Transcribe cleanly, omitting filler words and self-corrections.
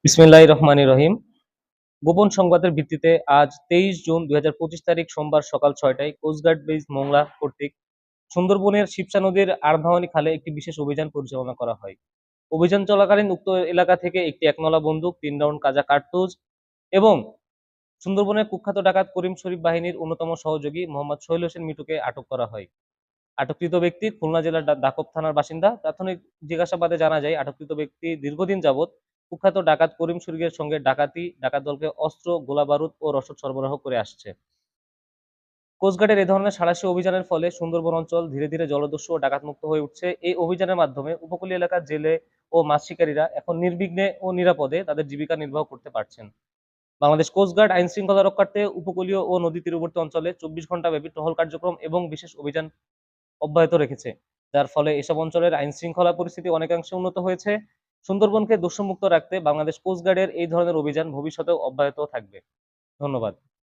বিসমিল্লাহির রহমানির রহিম। গোপন সংবাদের ভিত্তিতে আজ 23 জুন 2025 তারিখ সোমবার সকাল 6টায় কোস্টগার্ড বেস মোংলা কর্তৃক সুন্দরবনের শিবসা নদীর আরভাওয়ানি খালে একটি বিশেষ অভিযান পরিচালনা করা হয়। অভিযান চলাকালীন উক্ত এলাকা থেকে একটি একনলা বন্দুক, 3 রাউন্ড কাজা কার্তুজ এবং সুন্দরবনের কুখ্যাত ডাকাত করিম শরীফ বাহিনীর অন্যতম সহযোগী মোহাম্মদ সোহেল হোসেন মিটুকে আটক করা হয়। আটককৃত ব্যক্তি খুলনা জেলার দাকব থানার বাসিন্দা। প্রাথমিক জিজ্ঞাসাবাদে জানা যায় আটককৃত ব্যক্তি দীর্ঘদিন যাবৎ কুখ্যাত ডাকাত করিম শরীফের সঙ্গে ডাকাত দলকে অস্ত্র, গোলাবারুদ ও রসদ সরবরাহ করে আসছে। কোস্টগার্ডের এ ধরনের সাঁড়াশি অভিযানের ফলে সুন্দরবন অঞ্চল ধীরে ধীরে জলদস্যু ও ডাকাতমুক্ত হয়ে উঠছে। এই অভিযানের মাধ্যমে উপকূলীয় এলাকার জেলে ও মাছ শিকারীরা এখন নির্বিঘ্নে ও নিরাপদে তাদের জীবিকা নির্বাহ করতে পারছেন। বাংলাদেশ কোস্টগার্ড আইন শৃঙ্খলা রক্ষার্থে উপকূলীয় ও নদী তীরবর্তী অঞ্চলে 24 ঘন্টা ব্যাপী টহল কার্যক্রম এবং বিশেষ অভিযান অব্যাহত রেখেছে, যার ফলে এসব অঞ্চলের আইন শৃঙ্খলা পরিস্থিতি অনেকাংশে উন্নত হয়েছে। সুন্দরবনকে দূষণমুক্ত রাখতে বাংলাদেশ কোস্টগার্ডের এই ধরনের অভিযান ভবিষ্যতেও অব্যাহত থাকবে। ধন্যবাদ।